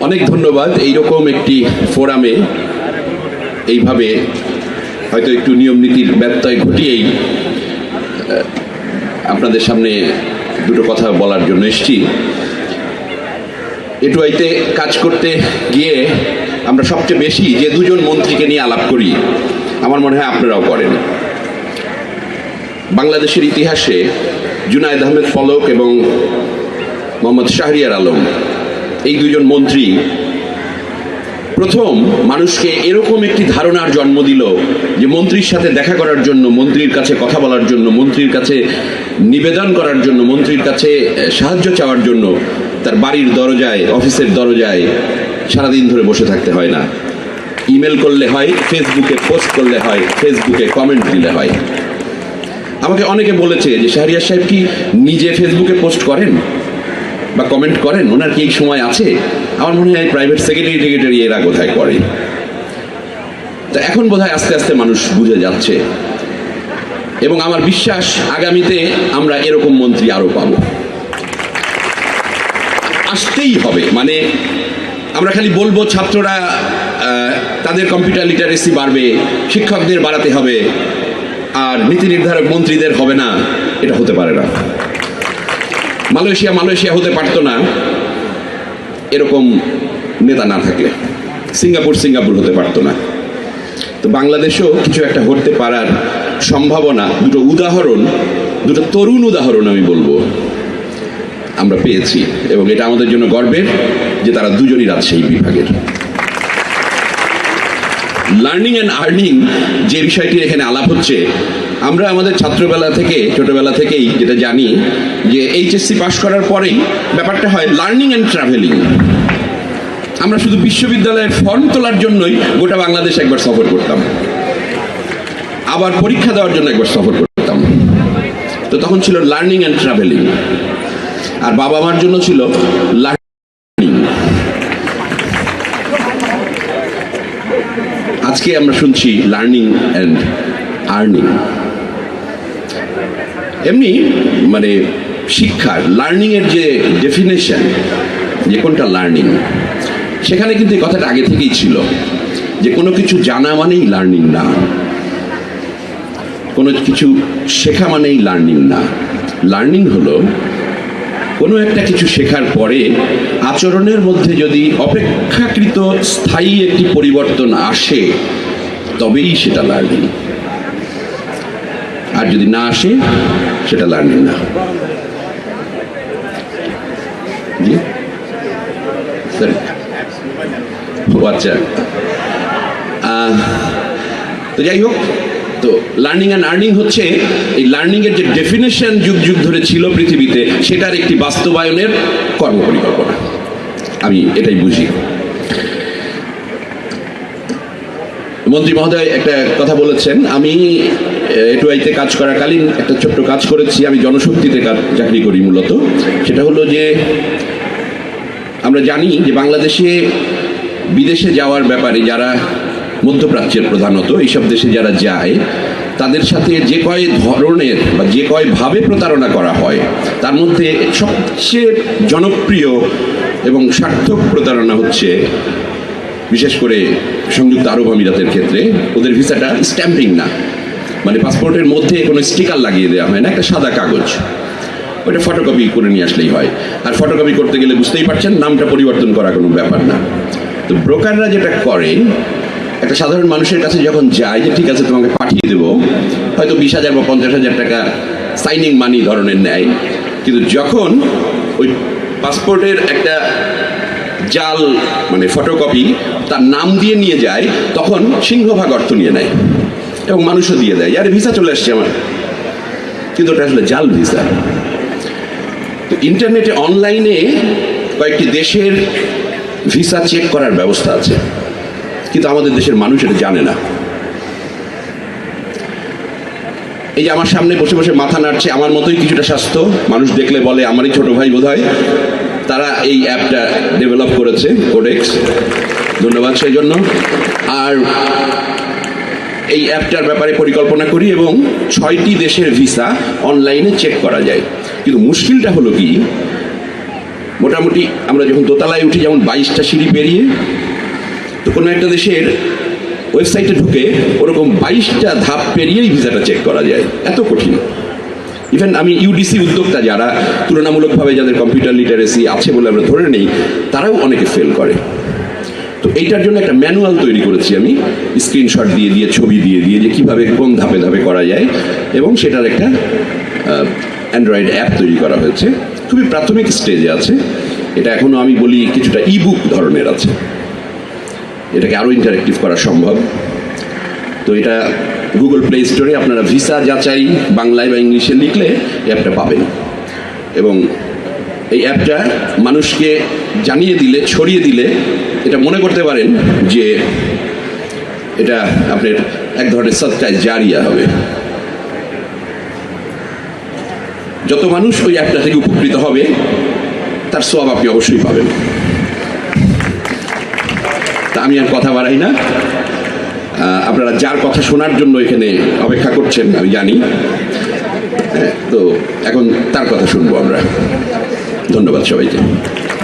অনেক ধন্যবাদ। এইরকম একটি ফোরামে এইভাবে হয়তো একটু নিয়ম নীতির ব্যত্যয় ঘটিয়েই আপনাদের সামনে দুটো কথা বলার জন্য এসেছি। এটুআইতে কাজ করতে গিয়ে আমরা সবচেয়ে বেশি যে দুজন মন্ত্রীকে নিয়ে আলাপ করি, আমার মনে হয় আপনারাও করেন। বাংলাদেশের ইতিহাসে জুনায়েদ আহমেদ ফলক এবং মোহাম্মদ শাহরিয়ার আলম, এই দুজন মন্ত্রী প্রথম মানুষকে এরকম একটি ধারণার জন্ম দিল যে মন্ত্রীর সাথে দেখা করার জন্য, মন্ত্রীর কাছে কথা বলার জন্য, মন্ত্রীর কাছে নিবেদন করার জন্য, মন্ত্রীর কাছে সাহায্য চাওয়ার জন্য তার বাড়ির দরজায়, অফিসের দরজায় সারাদিন ধরে বসে থাকতে হয় না। ইমেল করলে হয়, ফেসবুকে পোস্ট করলে হয়, ফেসবুকে কমেন্ট দিলে হয়। আমাকে অনেকে বলেছে যে শাহরিয়ার সাহেব কি নিজে ফেসবুকে পোস্ট করেন বা কমেন্ট করেন? ওনার কি এই সময় আছে? আমার মনে হয় প্রাইভেট সেক্রেটারি এরা কোথায় করে। তো এখন বোধহয় আস্তে আস্তে মানুষ বুঝে যাচ্ছে, এবং আমার বিশ্বাস আগামীতে আমরা এরকম মন্ত্রী আরো পাবো, আসতেই হবে। মানে আমরা খালি বলবো ছাত্ররা তাদের কম্পিউটার লিটারেসি বাড়বে, শিক্ষকদের বাড়াতে হবে, আর নীতি নির্ধারক মন্ত্রীদের হবে না, এটা হতে পারে না। মালয়েশিয়া হতে পারতো না এরকম নেতা না থাকলে। সিঙ্গাপুর হতে পারতো না। তো বাংলাদেশেও কিছু একটা হতে পারার সম্ভাবনা, দুটো তরুণ উদাহরণ আমি বলবো আমরা পেয়েছি, এবং এটা আমাদের জন্য গর্বের যে তারা দুজনই রাজশাহী বিভাগের। লার্নিং অ্যান্ড আর্নিং যে বিষয়টি এখানে আলাপ হচ্ছে, আমরা আমাদের ছোটবেলা থেকেই যেটা জানি যে এইচএসসি পাশ করার পরেই ব্যাপারটা হয় লার্নিং অ্যান্ড ট্রাভেলিং। আমরা শুধু বিশ্ববিদ্যালয়ের ফর্ম তোলার জন্যই গোটা বাংলাদেশ একবার সফর করতাম, আবার পরীক্ষা দেওয়ার জন্য একবার সফর করতাম। তো তখন ছিল লার্নিং অ্যান্ড ট্রাভেলিং, আর বাবা মার জন্য ছিল লার্নিং। আজকে আমরা শুনছি লার্নিং অ্যান্ড আর্নিং। এমনি মানে শিক্ষার লার্নিং এর যে ডেফিনেশন, যে কোনটা লার্নিং, সেখানে কিন্তু এই কথাটা আগে থেকেই ছিল যে কোনো কিছু জানা মানেই লার্নিং না, কোনো কিছু শেখা মানেই লার্নিং না। লার্নিং হলো কোনো একটা কিছু শেখার পরে আচরণের মধ্যে যদি অপেক্ষাকৃত স্থায়ী একটি পরিবর্তন আসে, তবেই সেটা লার্নিং। আর যদি না আসে, সেটা লার্নিং না। জি স্যার, আচ্ছা। তো যাই হোক, তো লার্নিং অ্যান্ড আর্নিং হচ্ছে এই লার্নিং এর যে ডেফিনেশন যুগ যুগ ধরে ছিল পৃথিবীতে, সেটার একটি বাস্তবায়নের কর্মপরিকল্পনা। আমি এটাই বুঝি। মন্ত্রী মহোদয় একটা কথা বলেছেন, আমি এটুআইতে কাজ করাকালীন একটা ছোট্ট কাজ করেছি। আমি জনশক্তিতে চাকরি করি মূলত। সেটা হলো যে আমরা জানি যে বাংলাদেশে বিদেশে যাওয়ার ব্যাপারে যারা মধ্যপ্রাচ্যের প্রধানত এইসব দেশে যারা যায়, তাদের সাথে যে কয় ধরনের বা যে কয় ভাবে প্রতারণা করা হয়, তার মধ্যে সবচেয়ে জনপ্রিয় এবং সার্থক প্রতারণা হচ্ছে, বিশেষ করে সংযুক্ত আরব আমিরাতের ক্ষেত্রে, ওদের ভিসাটা স্ট্যাম্পিং না, মানে পাসপোর্টের মধ্যে কোনো স্টিকার লাগিয়ে দেওয়া হয় না, একটা সাদা কাগজ, ওইটা ফটোকপি করে নিয়ে আসলেই হয়। আর ফটোকপি করতে গেলে বুঝতেই পারছেন, নামটা পরিবর্তন করা কোনো ব্যাপার না। তো ব্রোকাররা যেটা করে, একটা সাধারণ মানুষের কাছে যখন যায় যে ঠিক আছে তোমাকে পাঠিয়ে দেবো, হয়তো 20,000 বা 50,000 টাকা সাইনিং মানি ধরনের নেয়, কিন্তু যখন ওই পাসপোর্টের একটা জাল মানে ফটোকপি তার নাম দিয়ে নিয়ে যায়, তখন সিংহভাগ অর্থ নিয়ে নেয় এবং মানুষও দিয়ে দেয়, আরে ভিসা চলে আসছে আমার, কিন্তু ওটা আসলে জাল ভিসা। তো ইন্টারনেটে অনলাইনে কয়েকটি দেশের ভিসা চেক করার ব্যবস্থা আছে, কিন্তু আমাদের দেশের মানুষ এটা জানে না। এই যে আমার সামনে বসে বসে মাথা নাড়ছে, আমার মতোই কিছুটা স্বাস্থ্য মানুষ, দেখলে বলে আমারই ছোট ভাই বোধহয়, তারা এই অ্যাপটা ডেভেলপ করেছে, কোডেক্স, ধন্যবাদ সেই জন্য। আর এই অ্যাপটার ব্যাপারে পরিকল্পনা করি এবং 6টি দেশের ভিসা অনলাইনে চেক করা যায়। কিন্তু মুশকিলটা হলো কি, মোটামুটি আমরা যখন দোতলায় উঠি, যেমন 22টা সিঁড়ি পেরিয়ে, তো কোনো একটা দেশের ওয়েবসাইটে ঢুকে ওরকম 22টা ধাপ পেরিয়েই ভিসাটা চেক করা যায়, এত কঠিন। ইভেন আমি ইউডিসি উদ্যোক্তা যারা তুলনামূলকভাবে যাদের কম্পিউটার লিটারেসি আছে বলে আমরা ধরে নেই, তারাও অনেকে ফেল করে। তো এইটার জন্য একটা ম্যানুয়াল তৈরি করেছি আমি, স্ক্রিনশট দিয়ে দিয়ে, ছবি দিয়ে দিয়ে, যে কীভাবে কোন ধাপে ধাপে করা যায়, এবং সেটার একটা অ্যান্ড্রয়েড অ্যাপ তৈরি করা হয়েছে। খুবই প্রাথমিক স্টেজে আছে এটা, এখনও আমি বলি কিছুটা ইবুক ধরনের আছে, এটাকে আরও ইন্টারেক্টিভ করা সম্ভব। তো এটা গুগল প্লে স্টোরে আপনারা ভিসা যাচাই বাংলায় বা ইংলিশে লিখলে এই অ্যাপটা পাবেন, এবং এই অ্যাপটা মানুষকে জানিয়ে দিলে, ছড়িয়ে দিলে এটা মনে করতে পারেন যে এটা আপনার এক ধরনের সাদকায়ে জারিয়া হবে। যত মানুষ ওই অ্যাপটা থেকে উপকৃত হবে তার সওয়াব আপনি অবশ্যই পাবেন। তা আমি আর কথা বাড়াই না, আপনারা যার কথা শোনার জন্য এখানে অপেক্ষা করছেন আমি জানি, তো এখন তার কথা শুনবো আমরা। ধন্যবাদ সবাইকে।